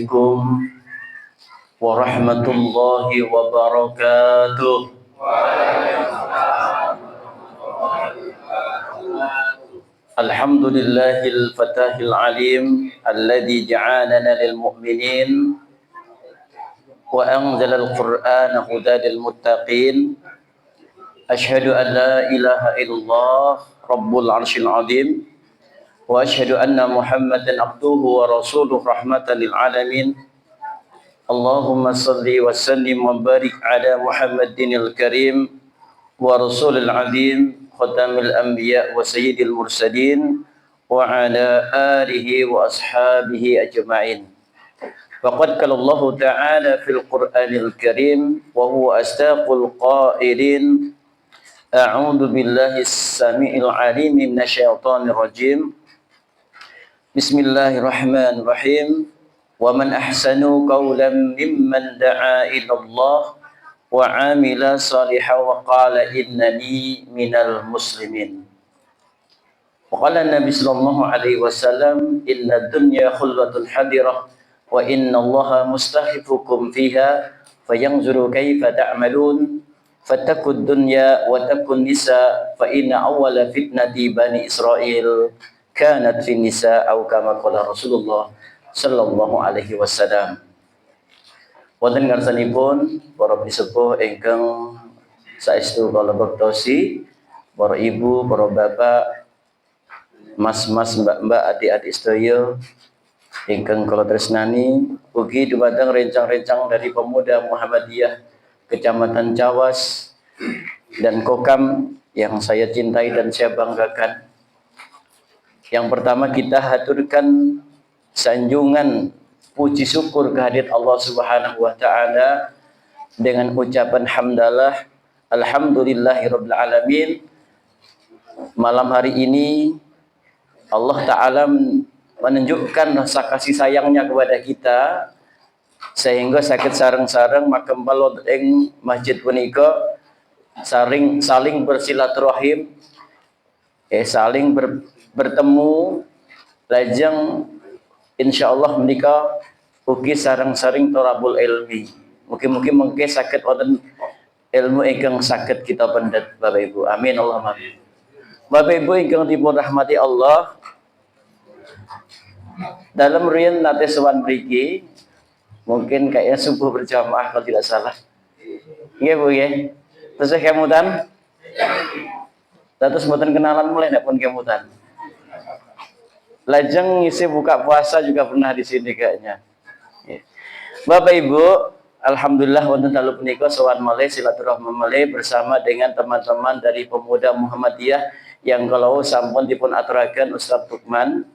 عليكم ورحمة الله وبركاته. الحمد لله الفتاح العليم الذي جعلنا للمؤمنين وأنزل القرآن هدى للمتقين. أشهد أن لا إله إلا الله رب العرش العظيم وأشهد أن محمدا عبده ورسوله رحمة للعالمين. اللهم صل وسلم وبارك على محمد الكريم ورسول العظيم ختم الأنبياء وسيد المرسلين وعلى آله وأصحابه أجمعين. فقد قال الله تعالى في القرآن الكريم وهو أصدق القائلين: أعوذ بالله السميع العليم من الشيطان الرجيم. بسم الله الرحمن الرحيم. ومن أحسن قولا ممن دعا إلى الله وعمل صالحا وقال إنني من المسلمين. وقال النبي صلى الله عليه وسلم: إن الدنيا خلوة حذرة وإن الله مستخلفكم فيها فينظر كيف تعملون فاتقوا الدنيا واتقوا النساء فإن أول فتنة بني إسرائيل كانت في النساء أو كما قال رسول الله sallallahu alaihi wasallam. Wonten ngarsanipun para pisepuh ingkang saestu kula bektosi, para ibu, para bapak, mas-mas, mbak-mbak, adik-adik sedaya ingkang kula tresnani, ugi dumateng rencang-rencang dari Pemuda Muhammadiyah Kecamatan Cawas dan Kokam yang saya cintai dan saya banggakan. Yang pertama kita haturkan sanjungan puji syukur kehadirat Allah Subhanahu wa taala dengan ucapan hamdalah alhamdulillahirabbil alamin. Malam hari ini Allah taala menunjukkan rasa kasih sayangnya kepada kita sehingga sakit sareng-sareng makembal ing masjid punika saling bersilaturahim, saling bertemu lajeng insyaallah menika ugi sareng-sareng tolabul ilmi. Mugi-mugi mengke saged wonten ilmu ingkang saged kita pendet Bapak Ibu. Amin Allahumma amin. Bapak Ibu ingkang dipun rahmati Allah, dalam riyen nate sowan mriki mungkin kayaknya subuh berjamaah kalau tidak salah. Nggih Bu nggih. Terus kemutan. Terus mboten kenalan mulai nek pun kemutan. Lajeng ngisi buka puasa juga pernah di sini kayaknya. Bapak Ibu, alhamdulillah wonten dalu punika sowan malih silaturahmi malih bersama dengan teman-teman dari Pemuda Muhammadiyah yang kalau sampun dipun aturaken Ustaz Lukman,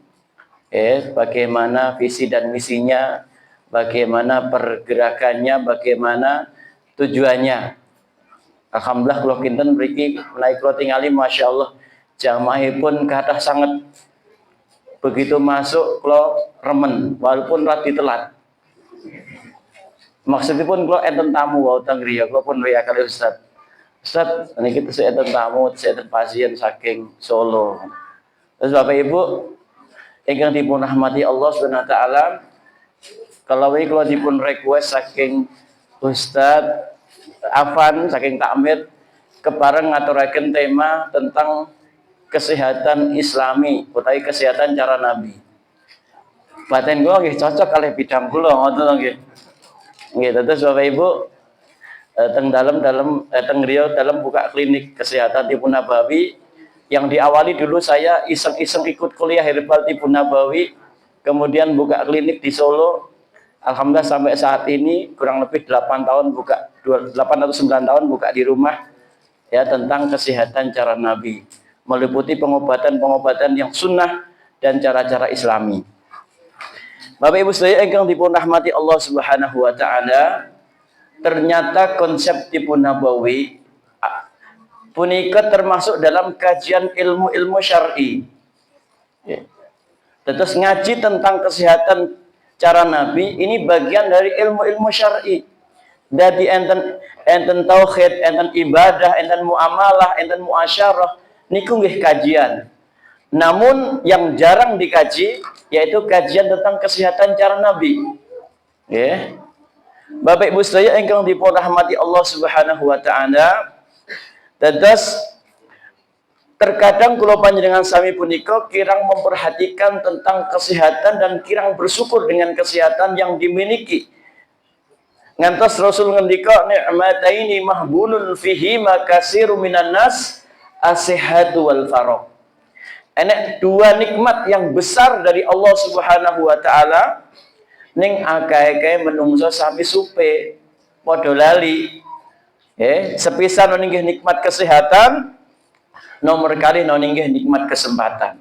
bagaimana visi dan misinya, bagaimana pergerakannya, bagaimana tujuannya. Alhamdulillah kula kinten mriki menawi kula tingali masyaallah jamaahipun kathah sanget. Begitu masuk kalau remen walaupun rati telat. Maksudnya pun kalau enten tamu wau teng griya kula pun riya kali Ustaz. Ustaz, niki tesih enten tamu, tesih enten pasien saking Solo. Terus Bapak Ibu ingkang dipun rahmati Allah Subhanahu wa taala, kalau dipun request saking Ustaz Afan saking Takmir kepareng ngaturaken tema tentang kesehatan Islami, utawi kesehatan cara Nabi. Paten kula nggih cocok kalih bidang kula ngoten nggih. Nggih, terus Bapak Ibu teng griya dalem buka klinik kesehatan Tibun Nabawi yang diawali dulu saya iseng-iseng ikut kuliah herbal Tibun Nabawi, kemudian buka klinik di Solo. Alhamdulillah sampai saat ini kurang lebih 8 tahun buka 8 atau 9 tahun buka di rumah ya tentang kesehatan cara Nabi, meliputi pengobatan-pengobatan yang sunnah dan cara-cara Islami. Bapak Ibu sekalian ingkang dipun rahmati Allah Subhanahu wa taala, ternyata konsep Tibun Nabawi punika termasuk dalam kajian ilmu-ilmu syar'i. Terus ngaji tentang kesehatan cara Nabi ini bagian dari ilmu-ilmu syar'i. Dadi enten tauhid, enten ibadah, enten muamalah, enten muasyarah niku nggih kajian. Namun yang jarang dikaji yaitu kajian tentang kesehatan cara Nabi. Ya. Bapak Ibu sedaya ingkang dipun rahmati Allah Subhanahu wa taala. Dados terkadang kula panjenengan sami punika kirang memperhatikan tentang kesehatan dan kirang bersyukur dengan kesehatan yang dimiliki. Ngantos Rasul ngendika ni'mataini mahbunun fihi makasiru minan nas as-sihhatu wal faragh. Enek dua nikmat yang besar dari Allah Subhanahu wa taala ning akeh-akeh menungso sami supe padha lali. Sepisan nggih nikmat kesehatan, nomor kali nggih nikmat kesempatan.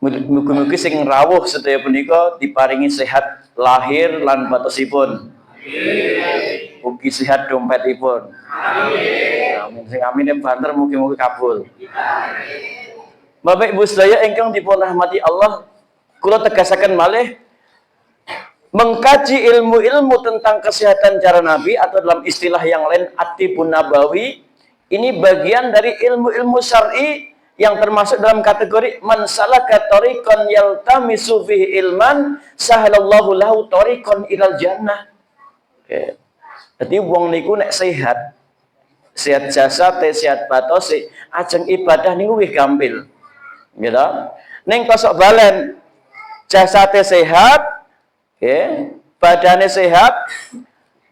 Mugi-mugi sing rawuh sedaya punika diparingi sehat lahir lan batosipun. Amin. Mugi sehat dompetipun. Amin. Amin. Sing amine banter mugi-mugi kabul. Amin. Bapak Ibu sedaya ingkang dipun rahmati Allah, kula tegasaken malih mengkaji ilmu-ilmu tentang kesehatan cara Nabi atau dalam istilah yang lain at-tibun nabawi, ini bagian dari ilmu-ilmu syar'i yang termasuk dalam kategori man salaka tariqan yaltamisu fihi ilman sahalallahu lahu tariqan ilal jannah. Jadi wong niku nek sehat jasad, sehat batos, ajeng ibadah niku wis gampil. Gitu. Ning kosok balen jasate sehat, badane sehat,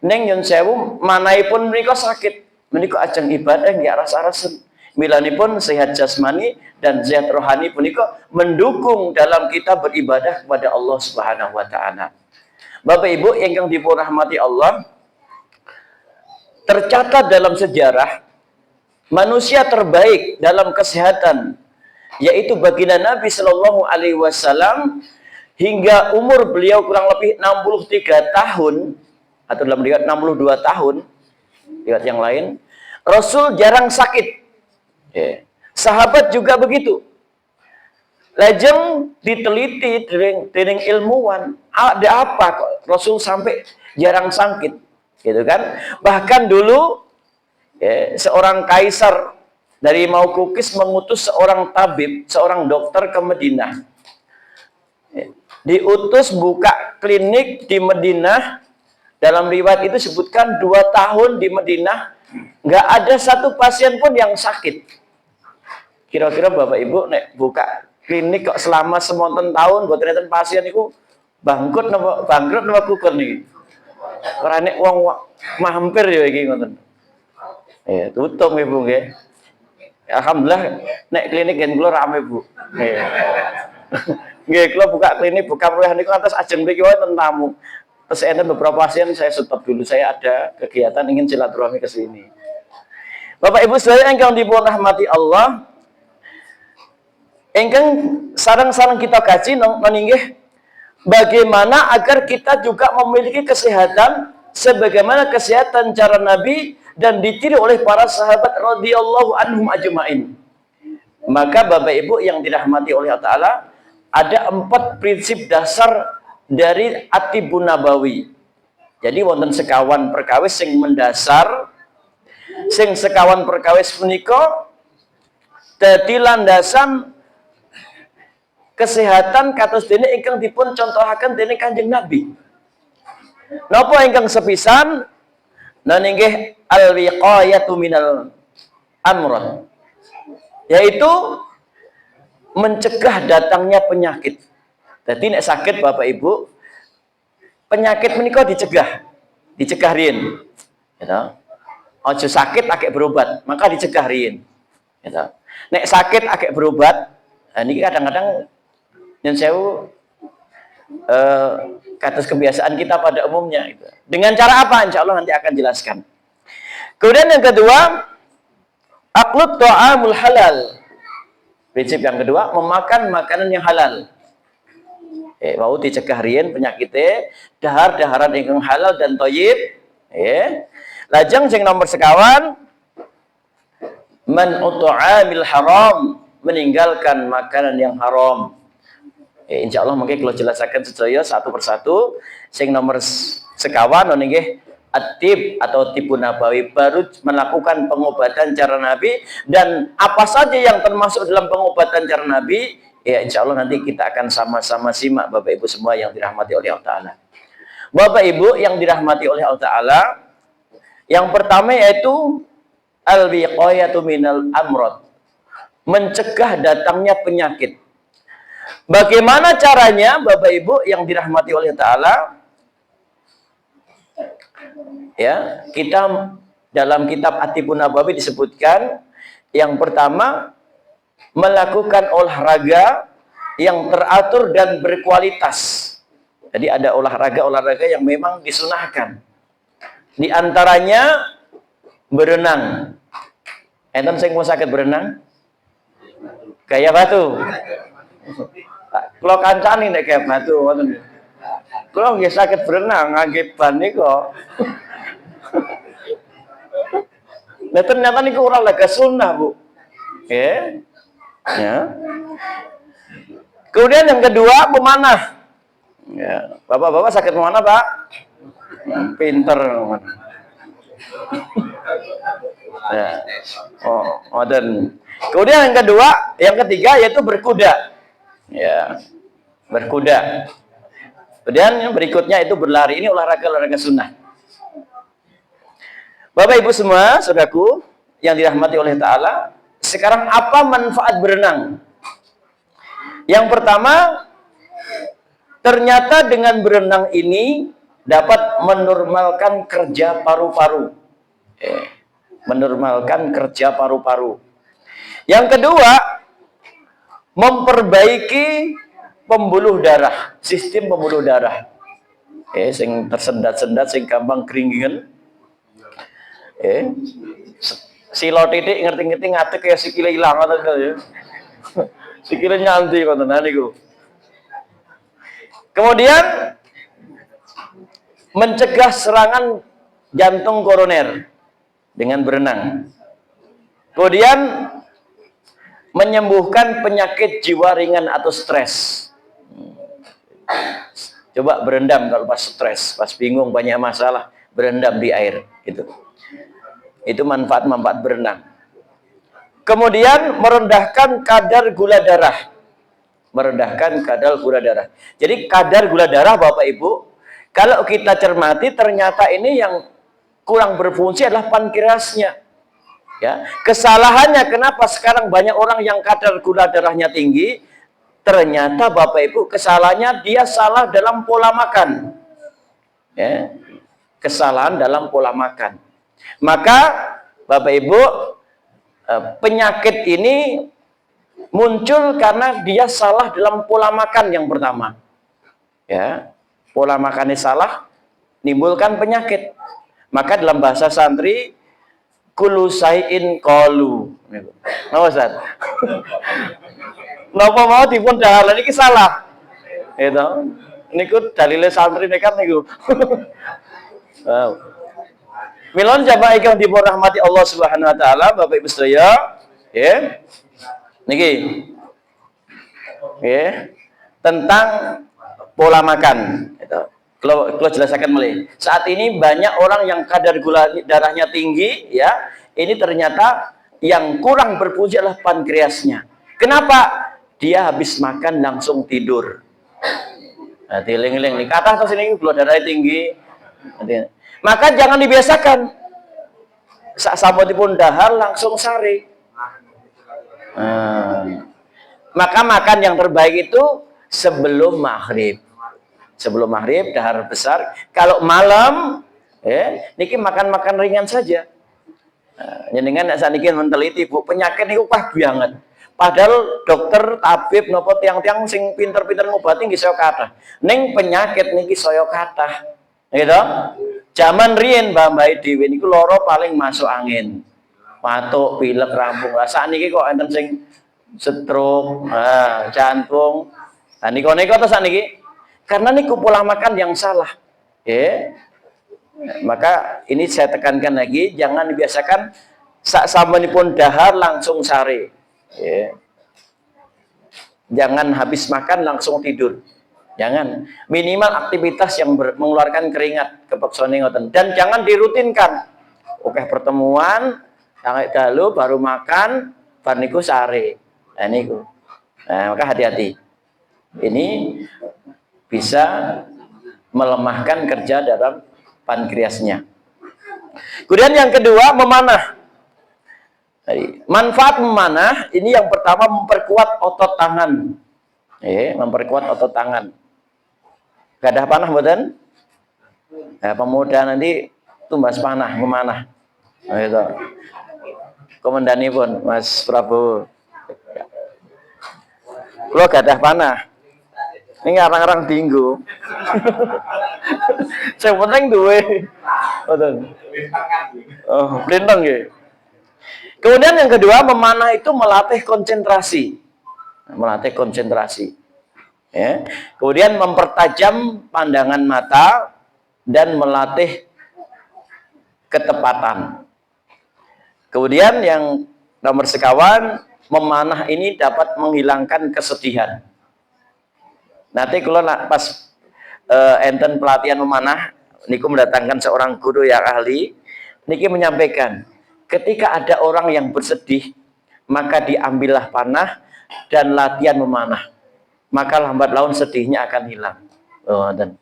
ning nyun sewu manahipun menika sakit. Menika ajeng ibadah nggih aras-arasen. Milanipun sehat jasmani dan sehat rohani punika mendukung dalam kita beribadah kepada Allah Subhanahu wa taala. Bapak Ibu ingkang dipun rahmati Allah, tercatat dalam sejarah manusia terbaik dalam kesehatan yaitu baginda Nabi Shallallahu alaihi wasallam hingga umur beliau kurang lebih 63 tahun atau dalam riwayat 62 tahun, riwayat yang lain, Rasul jarang sakit. Sahabat juga begitu. Lajeng diteliti dening ilmuwan, ada apa kok Rasul sampai jarang sakit, gitu kan? Bahkan dulu seorang kaisar dari Maukukis mengutus seorang tabib, seorang dokter ke Madinah. Diutus buka klinik di Madinah. Dalam riwayat itu sebutkan 2 tahun di Madinah nggak ada satu pasien pun yang sakit. Kira-kira Bapak Ibu nek buka klinik kok selama semonten tahun buat ternyata pasien itu bangkrut napa gugur niki. Ora nek wong mampir ya iki ngoten. Tutup nggih Bu nggih. Alhamdulillah nek klinik gen kula rame Bu. Nggih. Nggih kula buka klinik buka peruyah niku atas ajeng mriki wonten tamu. Terus enten beberapa pasien saya stop dulu, saya ada kegiatan ingin silaturahmi ke sini. Bapak Ibu sedaya ingkang dipun rahmati Allah, ingkang sareng-sareng kita kaji nggih bagaimana agar kita juga memiliki kesehatan sebagaimana kesehatan cara Nabi dan ditiru oleh para sahabat radhiyallahu anhum ajmain. Maka Bapak Ibu yang dirahmati oleh Allah Ta'ala, ada 4 prinsip dasar dari at-tibun nabawi. Jadi wonten sekawan perkawis sing mendasar, sing sekawan perkawis punika dadi landasan kesehatan kados dene ingkang dipun contohaken dening Kanjeng Nabi. Napa ingkang sepisan? Nggih al-wiqayatu minal amrad. Yaitu mencegah datangnya penyakit. Jadi nek sakit Bapak Ibu, penyakit menika dicegah riyin. Gitu. Ojo sakit akeh berobat, maka dicegah riyin. Gitu. Nek sakit akeh berobat, niki kadang-kadang nyun sewu kados kebiasaan kita pada umumnya gitu. Dengan cara apa? Insya Allah nanti akan jelaskan. Kemudian yang kedua, aklut ta'amul halal. Prinsip yang kedua, memakan makanan yang halal. Mau dicegah riyen penyakitnya, dahar-daharan ingkang halal dan thayyib. Lajeng sing nomor sekawan, man ut'amil haram, meninggalkan makanan yang haram. Insya Allah mungkin kalau jelaskan sedaya satu persatu. Sing nomor sekawan nggih at-tib atau tibu nabawi, baru melakukan pengobatan cara Nabi, dan apa saja yang termasuk dalam pengobatan cara Nabi Ya insya Allah nanti kita akan sama-sama simak Bapak Ibu semua yang dirahmati oleh Allah Ta'ala. Bapak Ibu yang dirahmati oleh Allah Ta'ala, yang pertama yaitu al-wiqayatu minal amrod, mencegah datangnya penyakit. Bagaimana caranya Bapak Ibu yang dirahmati oleh Allah Ta'ala? Ya, kita dalam kitab At-Tibbun Nabawi disebutkan yang pertama melakukan olahraga yang teratur dan berkualitas. Jadi ada olahraga yang memang disunahkan. Di antaranya berenang. Enten sing mau sakit berenang? Kayak batu. Kalau kancani nek kayak batu ngoten. Kalau nggih sakit berenang ngangge ban niku. Nah ternyata niku olahraga sunnah, Bu. Oke. Ya. Kemudian yang kedua memanah. Ya, bapak-bapak sakit memanah, Pak? Pinter. Ya. Oh, dan kemudian yang ketiga yaitu berkuda. Ya. Berkuda. Kemudian yang berikutnya itu berlari. Ini olahraga sunnah. Bapak Ibu semua, saudaraku yang dirahmati oleh Ta'ala, sekarang apa manfaat berenang? Yang pertama, ternyata dengan berenang ini dapat menormalkan kerja paru-paru. Menormalkan kerja paru-paru. Yang kedua, memperbaiki pembuluh darah, sistem pembuluh darah. Sing tersendat-sendat, sing gampang keringin. Silo titik ngerti-ngerti ngatek kayak sikile ilang ngoten ya. Sikile nyanti ngoten niku. Kemudian mencegah serangan jantung koroner dengan berenang. Kemudian menyembuhkan penyakit jiwa ringan atau stres. Coba berendam kalau pas stres, pas bingung banyak masalah, berendam di air gitu. Itu manfaat-manfaat berenang. Kemudian merendahkan kadar gula darah. Merendahkan kadar gula darah. Jadi kadar gula darah Bapak Ibu, kalau kita cermati ternyata ini yang kurang berfungsi adalah pankreasnya. Ya, kesalahannya kenapa sekarang banyak orang yang kadar gula darahnya tinggi? Ternyata Bapak Ibu kesalahannya dia salah dalam pola makan. Ya, kesalahan dalam pola makan. Maka Bapak Ibu, penyakit ini muncul karena dia salah dalam pola makan yang pertama. Ya, pola makannya salah, nimbulkan penyakit. Maka dalam bahasa santri, kulu sayin kolu. Napa Ustaz? Napa mau dipun dahalan iki salah. Itu. Niku dalile santri nekat niku. Wow. Milon jamaah ingkang dipun rahmati Allah Subhanahu wa taala, Bapak Ibu sedaya, ya. Niki. Ya. Tentang pola makan itu. Kalau jelaskan mulai. Saat ini banyak orang yang kadar gula darahnya tinggi, ya. Ini ternyata yang kurang berfungsi adalah pankreasnya. Kenapa? Dia habis makan langsung tidur. Nah, tiling-tiling nih. Kata atas ini gula darahnya tinggi. Maka jangan dibiasakan. Sampun dahar langsung sari. Maka makan yang terbaik itu sebelum maghrib. Sebelum maghrib dahar besar. Kalau malam, niki makan ringan saja. Jenengan nek saniki menteliti Bu, penyakit niku wah banget. Padahal dokter, tabib, nopo tiang-tiang sing pinter-pinter ngobati nggih saya kathah. Ning penyakit niki saya kathah. Gitu. Zaman riyen mbah-mbah dhewe niku lara paling masuk angin. Batuk, pilek, rampung. Lah sakniki kok enten sing stroke, jantung. Nah niku to sakniki. Karena niku pola makan yang salah. Maka ini saya tekankan lagi, jangan dibiasakan sak sampunipun dahar langsung sare. Jangan habis makan langsung tidur. Jangan, minimal aktivitas yang mengeluarkan keringat kepeksone ngoten, dan jangan dirutinkan. Oke, pertemuan tanggal dalu baru makan bar niku sare. Nah niku. Nah, maka hati-hati. Ini bisa melemahkan kerja dalam pankreasnya. Kemudian yang kedua, memanah. Jadi, manfaat memanah ini yang pertama memperkuat otot tangan. Memperkuat otot tangan. Gadah panah mboten? Nah, pemuda nanti tumbas panah, memanah. Nah, itu. Komandani pun Mas Prabowo. Kalau gadah panah. Ini ngarang-ngarang dinggo. Yang penting duwe. Betul. Oh, pelintang ya. Kemudian yang kedua, memanah itu melatih konsentrasi. Melatih konsentrasi. Ya. Kemudian mempertajam pandangan mata dan melatih ketepatan. Kemudian yang nomor sekawan, memanah ini dapat menghilangkan kesedihan. Nanti kalau pas enten pelatihan memanah, niku mendatangkan seorang guru yang ahli, niki menyampaikan, ketika ada orang yang bersedih, maka diambillah panah dan latihan memanah. Maka lambat laun sedihnya akan hilang. Dan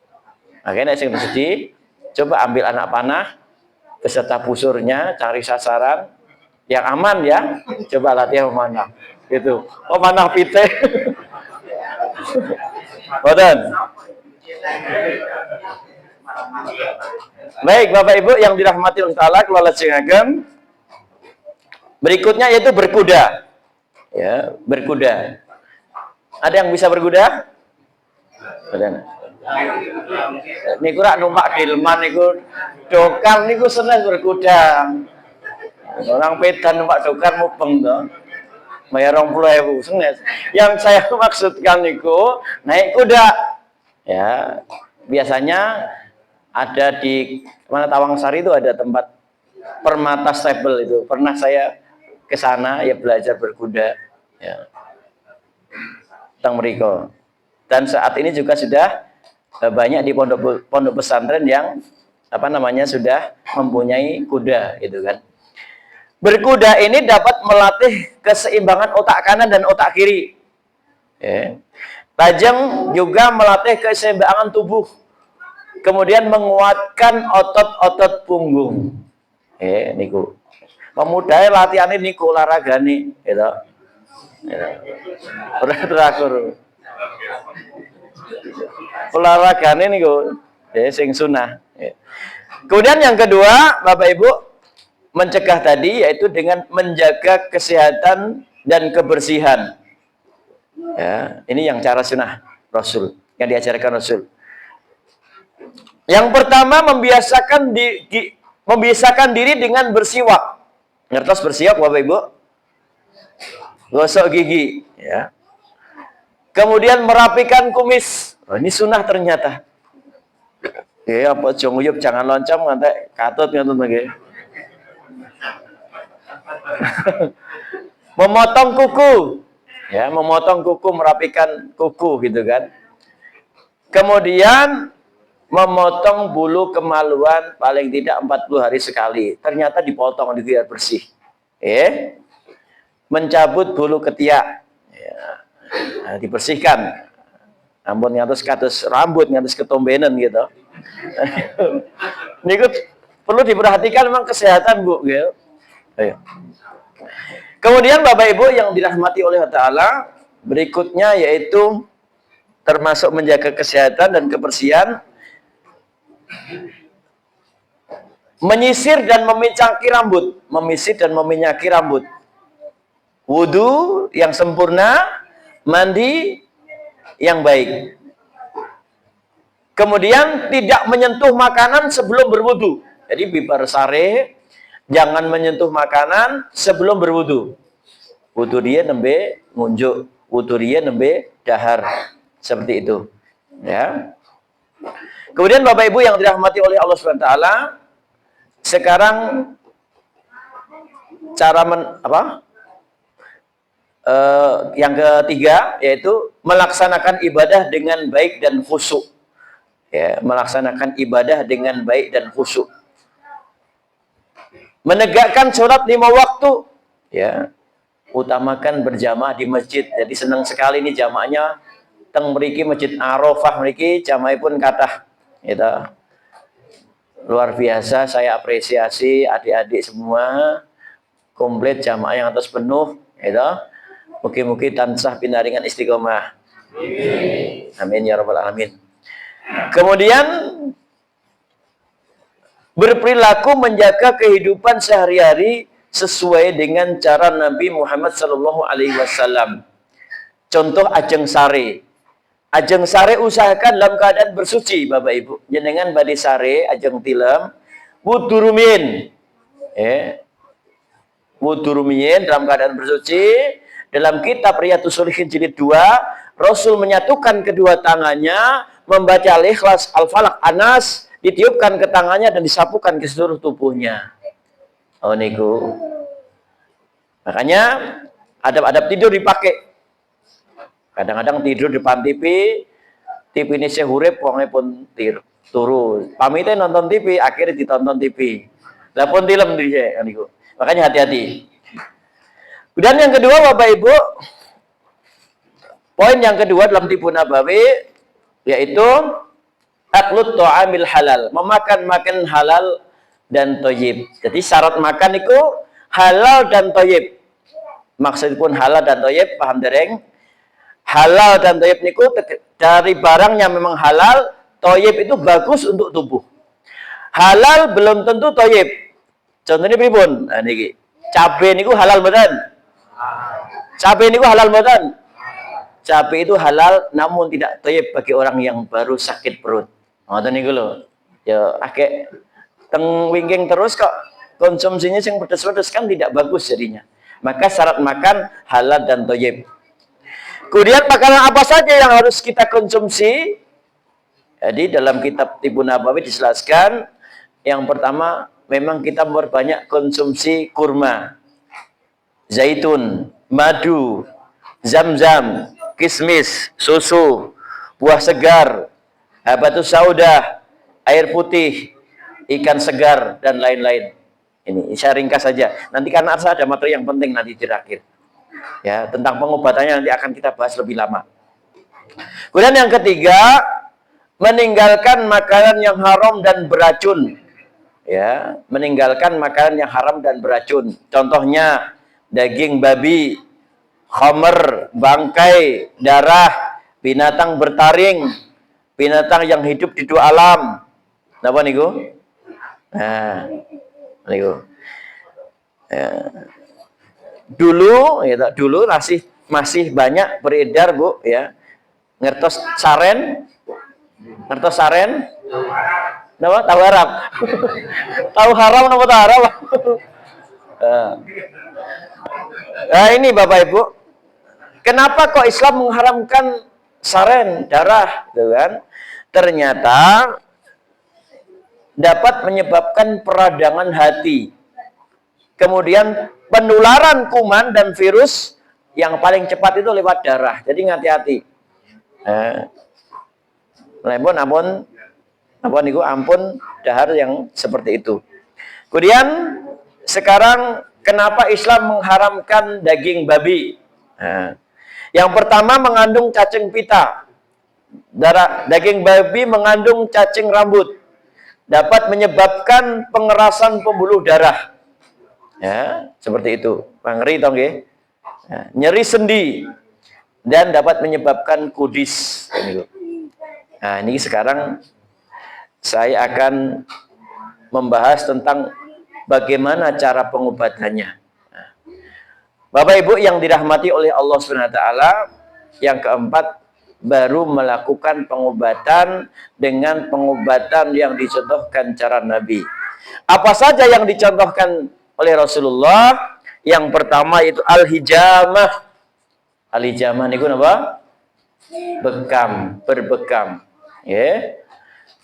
makanya yang bersedih, coba ambil anak panah beserta busurnya, cari sasaran yang aman ya, coba latihan memanah. Gitu. Memanah pite. Boten. Baik, Bapak Ibu yang dirahmati Allah Taala, kula lajengaken. Berikutnya yaitu berkuda. Ya, berkuda. Ada yang bisa berkuda? Ada. Niku rak numpak delman niku dokar niku seneng berkuda. Orang pedan numpak dokar mubeng to. Bayar 20.000 seneng. Yang saya maksudkan niku naik kuda. Ya, biasanya ada di mana Tawangsari itu ada tempat Permata Stable itu. Pernah saya ke sana ya belajar berkuda ya. Teng mriko. Dan saat ini juga sudah banyak di pondok pesantren yang sudah mempunyai kuda gitu kan. Berkuda ini dapat melatih keseimbangan otak kanan dan otak kiri. Ya. Lajeng juga melatih keseimbangan tubuh. Kemudian menguatkan otot-otot punggung. Niku. Pemuda latihan ini niku olahraga nih, gitu. Terakur. Olahraga ini niku, sing sunah. Kemudian yang kedua, Bapak Ibu, mencegah tadi yaitu dengan menjaga kesehatan dan kebersihan. Ya, ini yang cara sunnah Rasul yang diajarkan Rasul. Yang pertama membiasakan diri dengan bersiwak. Ngertos bersiwak Bapak Ibu? Gosok gigi, ya. Kemudian merapikan kumis. Oh, ini sunnah ternyata. Ya, apa jonguyup jangan loncom ngantek katut ngoten nggih. Memotong kuku. Ya, memotong kuku, merapikan kuku gitu kan. Kemudian memotong bulu kemaluan paling tidak 40 hari sekali. Ternyata dipotong biar bersih. Mencabut bulu ketiak. Ya. Nah, dibersihkan. Ampun ngantos kados rambut ngantos ketombenan gitu. Ini perlu diperhatikan memang kesehatan, Bu, gitu. Ayo. Kemudian Bapak Ibu yang dirahmati oleh Allah Ta'ala, berikutnya yaitu termasuk menjaga kesehatan dan kebersihan, menyisir dan memincaki rambut, memisir dan meminyaki rambut, wudu yang sempurna, mandi yang baik. Kemudian tidak menyentuh makanan sebelum berwudu. Jadi bibar sare, jangan menyentuh makanan sebelum berwudu. Wudu dia nembe ngunjuk, wudu dia nembe dahar. Seperti itu. Ya. Kemudian Bapak Ibu yang dirahmati oleh Allah SWT, sekarang cara yang ketiga yaitu melaksanakan ibadah dengan baik dan khusyuk. Ya, melaksanakan ibadah dengan baik dan khusyuk. Menegakkan sholat 5 waktu, ya. utamakan berjamaah di masjid. Jadi senang sekali nih jamaahnya teng mriki Masjid Arafah mriki jamaahipun kathah. Gitu. Luar biasa, saya apresiasi adik-adik semua komplit jamaah yang atas penuh, gitu. Mugi-mugi tansah pinaringan istiqomah. Amin. Amin ya rabbal alamin. Kemudian berperilaku menjaga kehidupan sehari-hari sesuai dengan cara Nabi Muhammad Sallallahu Alaihi Wasallam. Contoh ajeng sare. Ajeng sare usahakan dalam keadaan bersuci, Bapak Ibu. Jenengan badhe sare ajeng tilem wudu rumiyin. Wudu rumiyin dalam keadaan bersuci. Dalam kitab Riyadhus Shalihin jilid 2, Rasul menyatukan kedua tangannya, membaca Al-Ikhlas, Al-Falaq, Anas, ditiupkan ke tangannya dan disapukan ke seluruh tubuhnya. Oh niku. Makanya adab-adab tidur dipakai. Kadang-kadang tidur depan TV ini saya hurep, wongnya pun turu. Pamitnya nonton TV, akhirnya ditonton TV. Lah pun tilem dia, niku. Makanya hati-hati. Dan yang kedua, Bapak Ibu, poin yang kedua dalam tipu nabawi yaitu aklut ta'amil halal, memakan halal dan thayyib. Jadi syarat makan itu halal dan thayyib. Maksudipun halal dan thayyib, paham dereng? Halal dan thayyib niku dari barang yang memang halal, thayyib itu bagus untuk tubuh. Halal belum tentu thayyib. Contohnya pripun? Nah niki. Cabe niku halal mboten? Cabe niku halal mboten? Cabe itu halal namun tidak thayyib bagi orang yang baru sakit perut. Ngoten niku lho. Ya akeh teng wingking terus kok konsumsinya sing pedes-pedes kan tidak bagus jadinya. Maka syarat makan halal dan thayyib. Kemudian makanan apa saja yang harus kita konsumsi? Jadi dalam kitab Tibu Nabawi dijelaskan yang pertama memang kita memperbanyak konsumsi kurma, zaitun, madu, zam-zam, kismis, susu, buah segar, habatus sauda, air putih, ikan segar dan lain-lain. Ini saya ringkas saja. Nanti karena ada materi yang penting nanti di akhir. Ya, tentang pengobatannya nanti akan kita bahas lebih lama. Kemudian yang ketiga, meninggalkan makanan yang haram dan beracun. Ya, meninggalkan makanan yang haram dan beracun. Contohnya daging babi, khamr, bangkai, darah, binatang bertaring, binatang yang hidup di dua alam. Napa niku? Nah, niku. Ya. Dulu masih banyak beredar, Bu, ya. Ngertos saren? Ngertos saren? Napa? Tahu Arab. Tahu haram napa tahu haram? Nah, ini Bapak Ibu. Kenapa kok Islam mengharamkan saren, darah, gitu kan? Ternyata dapat menyebabkan peradangan hati. Kemudian penularan kuman dan virus yang paling cepat itu lewat darah. Jadi hati-hati. Ampun dahar yang seperti itu. Kemudian sekarang kenapa Islam mengharamkan daging babi? Yang pertama mengandung cacing pita. Daging babi mengandung cacing rambut. Dapat menyebabkan pengerasan pembuluh darah. Ya, seperti itu. Ngeri toh nggih? Ya, nyeri sendi dan dapat menyebabkan kudis. Nah, ini sekarang saya akan membahas tentang bagaimana cara pengobatannya. Nah, Bapak Ibu yang dirahmati oleh Allah SWT, yang keempat baru melakukan pengobatan dengan pengobatan yang dicontohkan cara Nabi. Apa saja yang dicontohkan oleh Rasulullah? Yang pertama itu al-hijamah. Al-hijamah niku napa? Bekam, berbekam. Ya.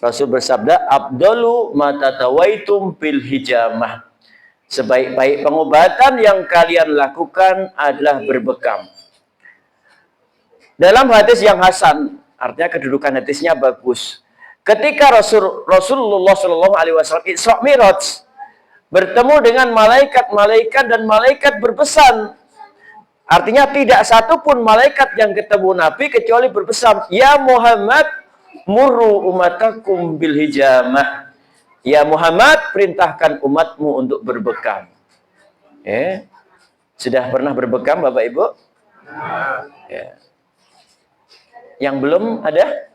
Rasul bersabda, "Abdalu ma tatawaitum bil hijamah." Sebaik-baik pengobatan yang kalian lakukan adalah berbekam. Dalam hadis yang hasan, artinya kedudukan hadisnya bagus. Ketika Rasulullah Shallallahu Alaihi Wasallam Isra Mi'raj bertemu dengan malaikat-malaikat dan malaikat berpesan, Artinya tidak satu pun malaikat yang ketemu Nabi kecuali berpesan, ya Muhammad, murru umatakum bil hijamah. Ya Muhammad, perintahkan umatmu untuk berbekam. Sudah pernah berbekam Bapak Ibu? Ya. Yang belum ada?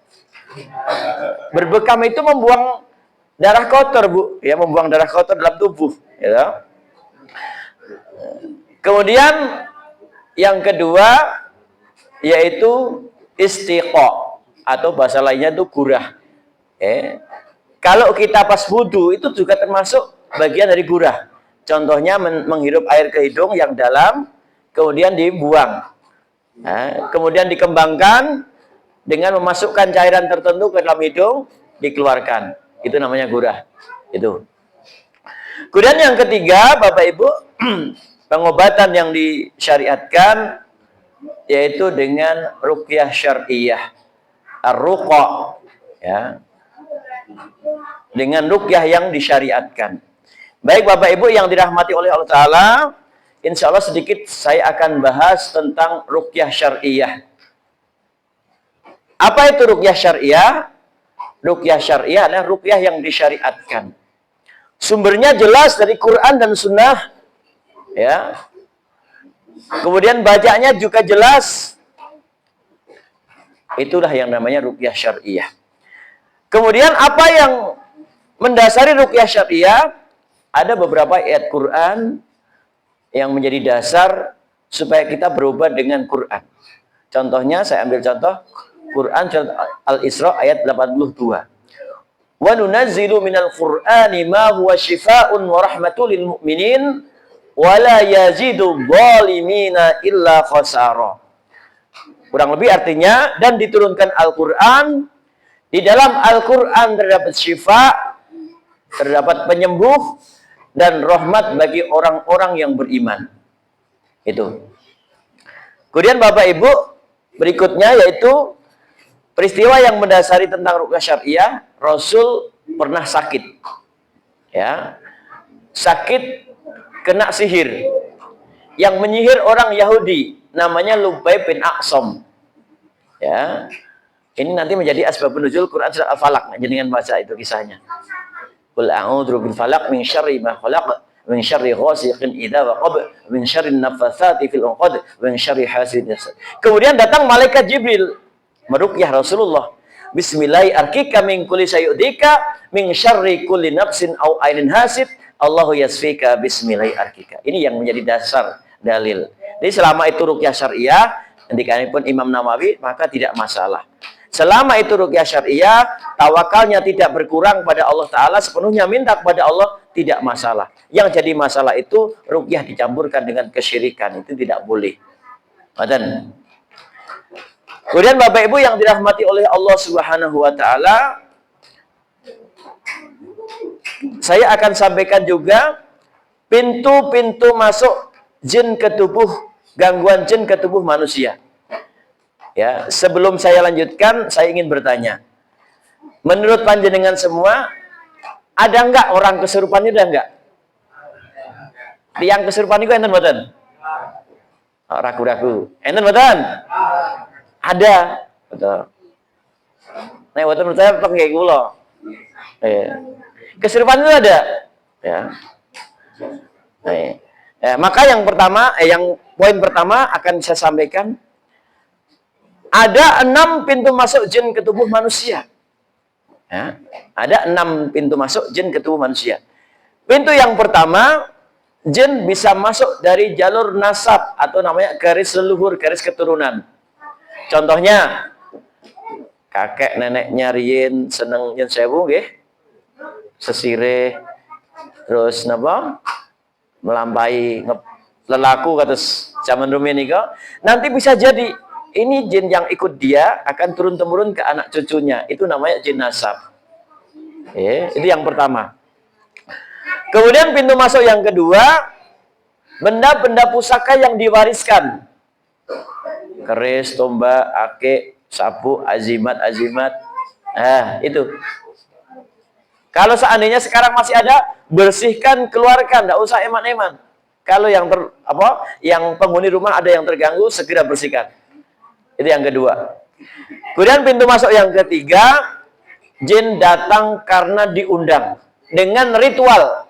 Berbekam itu membuang darah kotor, Bu. Ya, membuang darah kotor dalam tubuh. Ya. Kemudian yang kedua yaitu istiqa, atau bahasa lainnya itu gurah. Kalau kita pas wudhu itu juga termasuk bagian dari gurah. Contohnya menghirup air ke hidung yang dalam, kemudian dibuang. Kemudian dikembangkan dengan memasukkan cairan tertentu ke dalam hidung, dikeluarkan. Itu namanya gurah. Itu. Kemudian yang ketiga, Bapak Ibu, pengobatan yang disyariatkan yaitu dengan ruqyah syar'iyah. Ar-ruqa, ya. Dengan ruqyah yang disyariatkan. Baik Bapak Ibu yang dirahmati oleh Allah Ta'ala, insya Allah sedikit saya akan bahas tentang ruqyah syar'iyah. Apa itu ruqyah syar'iyah? Ruqyah syar'iyah adalah ruqyah yang disyariatkan. Sumbernya jelas dari Quran dan Sunnah, ya. Kemudian bacanya juga jelas. Itulah yang namanya ruqyah syar'iyah. Kemudian apa yang mendasari ruqyah syar'iyah? Ada beberapa ayat Quran yang menjadi dasar supaya kita berubah dengan Quran. Contohnya saya ambil contoh Quran Al-Isra ayat 82. Wa nunazzilu minal Qur'ani ma huwa syifaa'un wa rahmatul lil mu'minin wa la yazidu dhalimina illa khasara. Kurang lebih artinya, dan diturunkan Al-Qur'an, di dalam Al-Qur'an terdapat syifa, terdapat penyembuh dan rahmat bagi orang-orang yang beriman. Itu. Kemudian Bapak Ibu, berikutnya yaitu peristiwa yang mendasari tentang ruqyah syar'iyah. Rasul pernah sakit. Ya. Sakit kena sihir. Yang menyihir orang Yahudi namanya Lubay bin Aqsam. Ya. Ini nanti menjadi asbabun nuzul Quran surat Al-Falaq. Jenengan baca itu kisahnya. Qul a'udzu bil falaq min syarri ma khalaq, min syarri ghasiqin idza waqab, min syarri naffatsati fil 'uqad, min syarri hasidin. Kemudian datang malaikat Jibril meruqyah Rasulullah. Bismillahirrahmanirrahim, min kulli sayyidika, min syarri kulli nafsin aw ainin hasid, Allahu yasfika bismillahirrahmanirrahim. Ini yang menjadi dasar dalil. Jadi selama itu ruqyah syar'iyah, pun Imam Nawawi, maka tidak masalah. Selama itu ruqyah syar'iyah, tawakalnya tidak berkurang pada Allah Ta'ala, sepenuhnya minta kepada Allah, tidak masalah. Yang jadi masalah itu ruqyah dicampurkan dengan kesyirikan, itu tidak boleh. Dan kemudian Bapak Ibu yang dirahmati oleh Allah Subhanahu wa Ta'ala, saya akan sampaikan juga pintu-pintu masuk jin ke tubuh, gangguan jin ke tubuh manusia. Ya, sebelum saya lanjutkan, saya ingin bertanya. Menurut panjenengan semua, ada enggak orang kesurupan itu, ada enggak? Yang kesurupan itu enten mboten? Oh, ragu-ragu. Enten mboten? Ada. Betul. Nek mboten percaya teng nggih kula. Kesurupan itu ada. Ya. Maka yang pertama, yang poin pertama akan saya sampaikan, ada 6 pintu masuk jin ke tubuh manusia. Ya, ada 6 pintu masuk jin ke tubuh manusia. Pintu yang pertama, jin bisa masuk dari jalur nasab atau namanya garis leluhur, garis keturunan. Contohnya, kakek neneknya riyin seneng yen sewu nggih. Sesire terus napa? Melampaui lelaku kados zaman rumiyin nika. Nanti bisa jadi ini jin yang ikut dia akan turun-temurun ke anak cucunya. Itu namanya jin nasab. Itu yang pertama. Kemudian pintu masuk yang kedua, benda-benda pusaka yang diwariskan. Keris, tombak, akik, sabuk, azimat. Itu. Kalau seandainya sekarang masih ada, bersihkan, keluarkan. Tidak usah eman-eman. Kalau yang penghuni rumah ada yang terganggu, segera bersihkan. Itu yang kedua. Kemudian pintu masuk yang ketiga, jin datang karena diundang dengan ritual.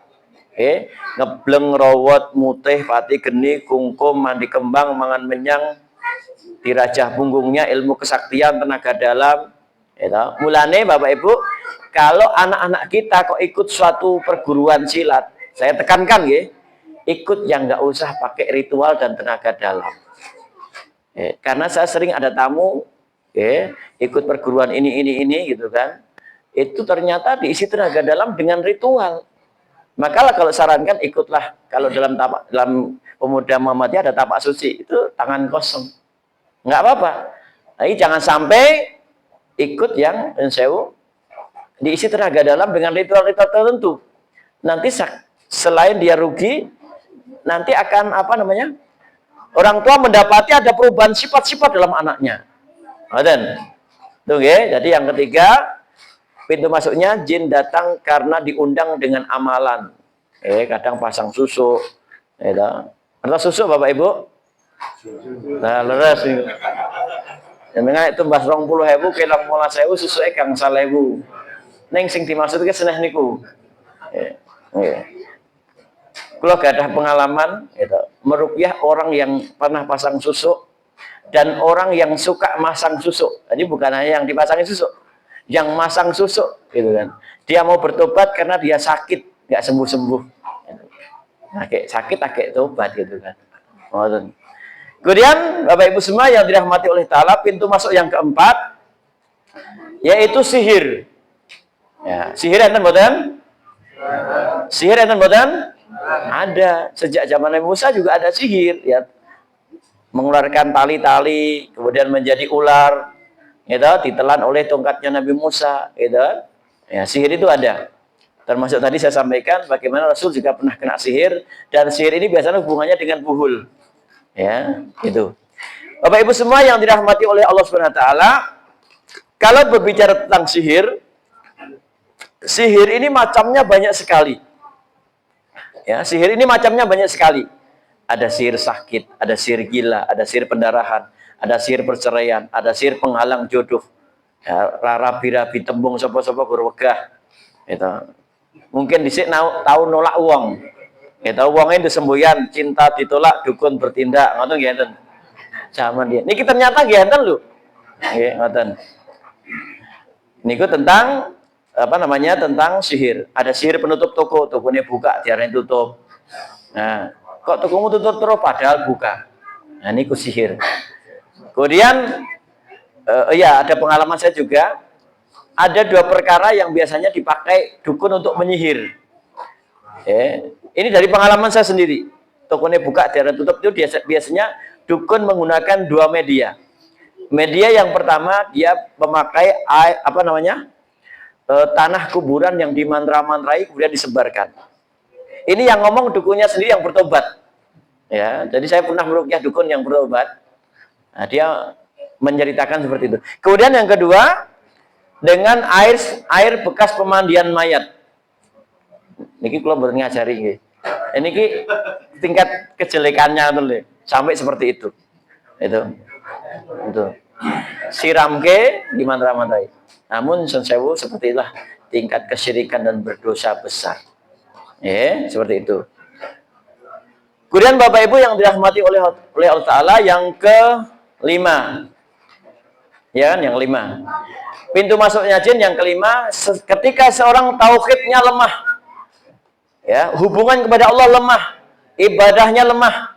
Ngebleng, rawat, mutih, pati, geni, kungkum, mandi kembang, mangan menyang, dirajah punggungnya, ilmu kesaktian, tenaga dalam. Mulane Bapak Ibu, kalau anak-anak kita kok ikut suatu perguruan silat, saya tekankan ikut yang nggak usah pakai ritual dan tenaga dalam. Karena saya sering ada tamu ikut perguruan ini gitu kan, itu ternyata diisi tenaga dalam dengan ritual. Maka kalau sarankan ikutlah, kalau dalam pemuda Muhammadiyah ada tapak suci, itu tangan kosong, nggak apa-apa. Tapi jangan sampai ikut yang sewu diisi tenaga dalam dengan ritual-ritual tertentu. Nanti selain dia rugi, nanti akan orang tua mendapati ada perubahan sifat-sifat dalam anaknya. Jadi yang ketiga, pintu masuknya jin datang karena diundang dengan amalan. Kadang pasang susuk. Ada susuk Bapak Ibu? Nah, leres nih. Yang itu mbah 20.000 kelang 15.000 susuke kang 1.000. Ning sing dimaksud ki seneh niku. Kula gadah pengalaman meruqyah orang yang pernah pasang susuk dan orang yang suka masang susuk. Jadi bukan hanya yang dipasangin susuk, yang masang susuk gitu kan. Dia mau bertobat karena dia sakit, nggak sembuh-sembuh. Sakit tobat gitu kan. Kemudian Bapak Ibu semua yang dirahmati oleh Ta'ala, pintu masuk yang keempat yaitu sihir. Sihir enten mboten? Sihir enten mboten? Ada. Sejak zaman Nabi Musa juga ada sihir, mengeluarkan tali-tali kemudian menjadi ular, ditelan oleh tongkatnya Nabi Musa, sihir itu ada. Termasuk tadi saya sampaikan bagaimana Rasul juga pernah kena sihir, dan sihir ini biasanya hubungannya dengan buhul. Itu. Bapak Ibu semua yang dirahmati oleh Allah Subhanahu wa taala, kalau berbicara tentang sihir ini macamnya banyak sekali. Sihir ini macamnya banyak sekali. Ada sihir sakit, ada sihir gila, ada sihir pendarahan, ada sihir perceraian, ada sihir penghalang jodoh. Rabi-rabi tembung sapa-sapa gur wegah. Mungkin dhisik tahu nolak uang. Uangnya disemboyan, cinta ditolak, dukun bertindak, ngoten nggih enten. Zaman dia. Niki ternyata nggih enten lho. Nggih, ngoten. Niku tentang tentang sihir. Ada sihir penutup toko, tokonya buka, diarani tutup. Nah, kok tokomu tutup terus padahal buka. Nah, niku sihir. Kemudian ada pengalaman saya juga. Ada 2 perkara yang biasanya dipakai dukun untuk menyihir. Ini dari pengalaman saya sendiri. Tokonya buka, diarani tutup itu biasanya dukun menggunakan 2 media. Media yang pertama dia memakai tanah kuburan yang dimantra-mantrai kemudian disebarkan. Ini yang ngomong dukunnya sendiri yang bertobat. Jadi saya pernah meruqyah dukun yang bertobat. Nah, dia menceritakan seperti itu. Kemudian yang kedua, dengan air bekas pemandian mayat. Niki kula mboten ngajari nggih. Niki tingkat kejelekannya tuh sampai seperti itu. Itu. Siramke di mantra-mantrai. Namun sensewu seperti itulah tingkat kesyirikan dan berdosa besar. Seperti itu. Kemudian Bapak Ibu yang dirahmati oleh Allah Ta'ala, yang kelima. Yang 5. Pintu masuknya jin yang kelima, ketika seorang tauhidnya lemah. Hubungan kepada Allah lemah, ibadahnya lemah.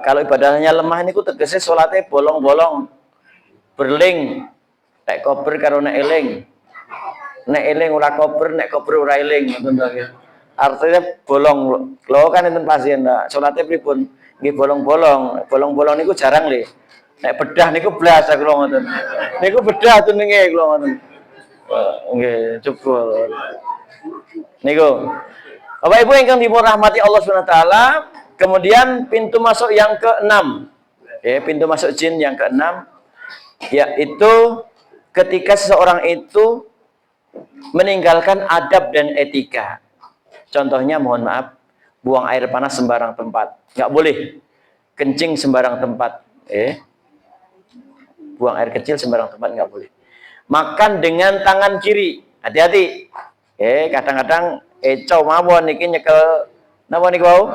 Kalau ibadahnya lemah ini tegese salatnya bolong-bolong, berling, nek kober karo nek eling. Nek eling ora kober, nek kober ora eling, ngoten to. Artinya bolong. Lho kan enten pasien salate pripun? Nggih bolong-bolong. Bolong-bolong niku jarang lho. Nek bedah niku blas kula ngoten. Niku bedah jenenge kula ngoten. Nggih, jebul. Niku. Bapak Ibu ingkang dirahmati Allah Subhanahu wa taala, kemudian pintu masuk yang ke-6. Pintu masuk jin yang ke-6 yaitu ketika seseorang itu meninggalkan adab dan etika. Contohnya mohon maaf, buang air panas sembarang tempat. Nggak boleh. Kencing sembarang tempat. Buang air kecil sembarang tempat nggak boleh. Makan dengan tangan kiri. Hati-hati. Kadang-kadang cow mawon niki nyekel napa niku wau?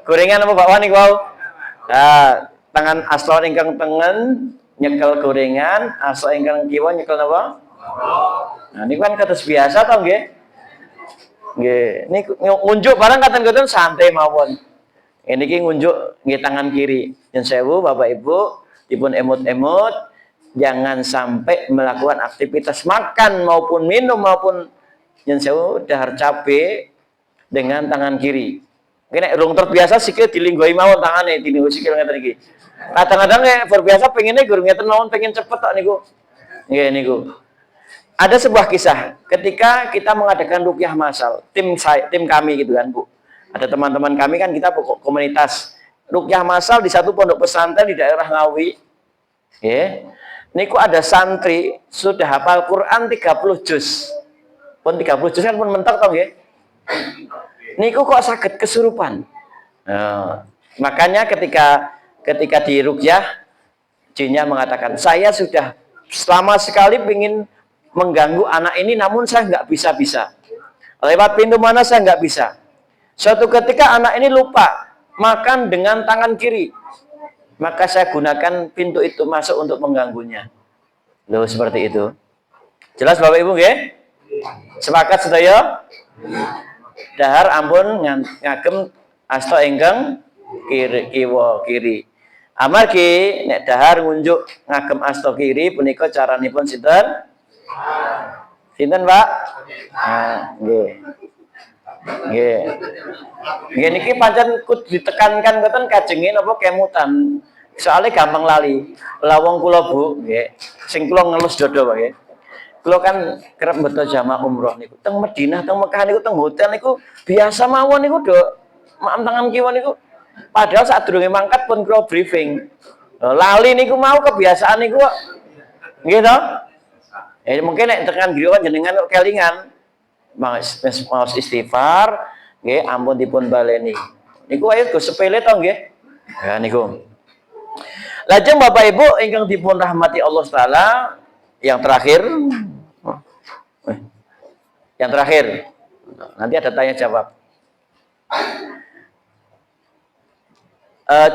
Gorengan apa bakwan niku wau? Nah, tangan asla ingkang tengen nyekel gorengan, asla ingkang kiwa nyekel napa? Nah, niku kan kados biasa to nggih? Nggih, niku ngunjuk barang katen-katen santai mawon. Niki ngunjuk nggih tangan kiri. Yen sewu Bapak Ibu dipun emut-emut, jangan sampai melakukan aktivitas makan maupun minum maupun yen sewu dahar cabe dengan tangan kiri. Nek urung terbiasa sikil dilinggohi mawon tangane dilinggo sikil ngeten iki. Kadang-kadang nek terbiasa pengine gurung ngeten mawon pengen cepet tok niku. Nggih niku. Ada sebuah kisah ketika kita mengadakan ruqyah massal, tim kami gitu kan, Bu. Ada teman-teman kami kan kita komunitas ruqyah massal di satu pondok pesantren di daerah Ngawi. Niku ada santri sudah hafal Quran 30 juz. Pun 30 juz kan pun mentok toh nggih. Niku kok sakit kesurupan. Nah, makanya ketika di ruqyah jinnya mengatakan, "Saya sudah selama sekali ingin mengganggu anak ini namun saya nggak bisa-bisa. Lewat pintu mana saya nggak bisa." Suatu ketika anak ini lupa makan dengan tangan kiri. Maka saya gunakan pintu itu masuk untuk mengganggunya. Loh, seperti itu. Jelas Bapak Ibu nggih? Sepakat sedaya? Dahar ampun ngagem asta ingkang kiwa kiri. Amargi nek dahar ngunjuk ngagem asta kiri punika caranipun sinten? Sinten, Pak? Nggih. Nggih. Nggih niki pancen kudu ditekankan ngoten kajenge napa kemutan. Soalnya gampang lali. Lawang kula Bu, nggih. Sing kula ngelus dodo Pak nggih. Kula kan kerep mbeto jamaah umroh niku. Teng Madinah, teng Mekah niku, teng hotel niku biasa mawon niku, Dok. Maam tangan kiwa niku. Padahal saat durunge mangkat pun kula briefing. Lali niku mau kebiasaan niku kok. Nggih to? Mungkin nek tekan griya jenengan kok kelingan. Mas istighfar, nggih ampun dipun baleni. Niku ayo go sepele to nggih. Ya niku. Lajeng Bapak Ibu ingkang dipun rahmati Allah taala, yang terakhir nanti ada tanya jawab.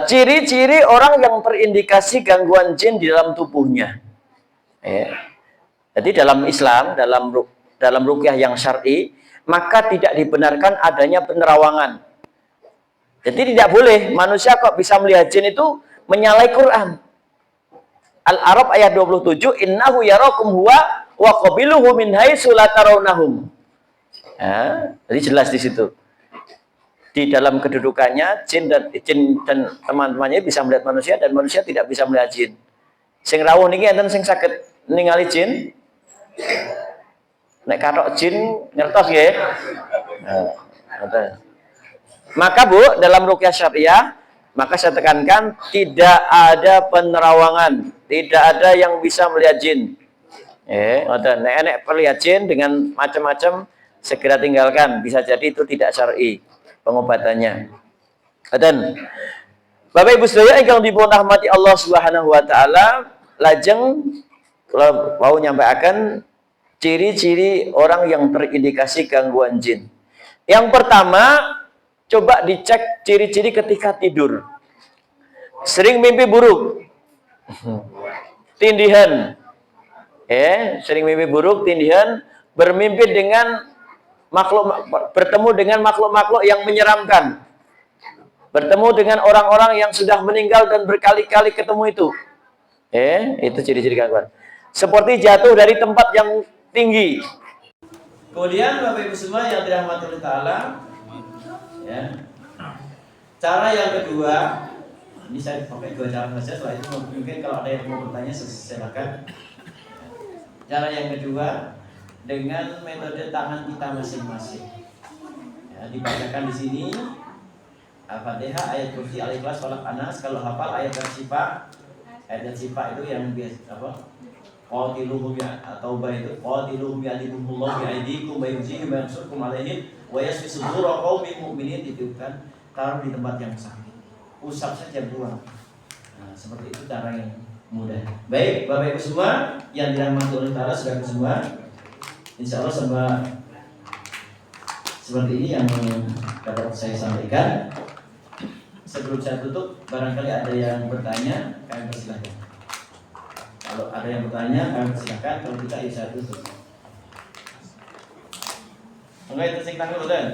Ciri-ciri orang yang terindikasi gangguan jin di dalam tubuhnya. Jadi dalam Islam, dalam ruqyah yang syar'i, maka tidak dibenarkan adanya penerawangan. Jadi tidak boleh manusia kok bisa melihat jin itu menyalahi Quran. Al-A'raf ayat 27, innahu yarakum huwa wa qabiluhu min haitsu la tarawnahum. Jadi jelas di situ. Di dalam kedudukannya jin dan teman-temannya bisa melihat manusia dan manusia tidak bisa melihat jin. Sing rawuh niki enten sing saged ningali jin. Nek kathok jin ngertos nggih. Maka Bu, dalam ruqyah syariah, maka saya tekankan tidak ada penerawangan, tidak ada yang bisa melihat jin. Nek melihat jin dengan macam-macam segera tinggalkan, bisa jadi itu tidak syar'i pengobatannya. Dan Bapak Ibu sedaya ingkang dipun rahmati Allah Subhanahu wa taala, lajeng kalau mau nyampaikan ciri-ciri orang yang terindikasi gangguan jin. Yang pertama, coba dicek ciri-ciri ketika tidur. Sering mimpi buruk. Tindihan. Sering mimpi buruk, tindihan, bermimpi dengan bertemu dengan makhluk-makhluk yang menyeramkan. Bertemu dengan orang-orang yang sudah meninggal dan berkali-kali ketemu itu. Itu ciri-ciri gangguan. Seperti jatuh dari tempat yang tinggi. Kemudian Bapak Ibu semua yang dirahmati Allah Ta'ala, ya. Cara yang kedua, ini saya pakai dua cara saja, setelah itu mungkin kalau ada yang mau bertanya silakan. Cara yang kedua, dengan metode tangan kita masing-masing. Ya, dibacakan di sini Al-Fatihah, ayat kursi, Al-Ikhlas, Falaq, Anas. Kalau hafal ayat dan sifat itu yang biasa apa? qatiluhum ya atau itu qatiluhum ya'dikumullahu bi'aidikum wa yukhzihim wa yansurkum 'alaihim wa yashfi sudura qaumin mu'minin. Itu kan taruh di tempat yang sakit, usap saja buang. Nah, seperti itu cara yang mudah. Baik, Bapak Ibu semua yang dirahmati oleh Allah, saudara semua, insya Allah sama seperti ini yang dapat saya sampaikan. Sebelum saya tutup, barangkali ada yang bertanya, kami persilahkan. Kalau ada yang bertanya, kami persilahkan. Kalau tidak, ya saya tutup. Enggak, itu sing tanggal udah.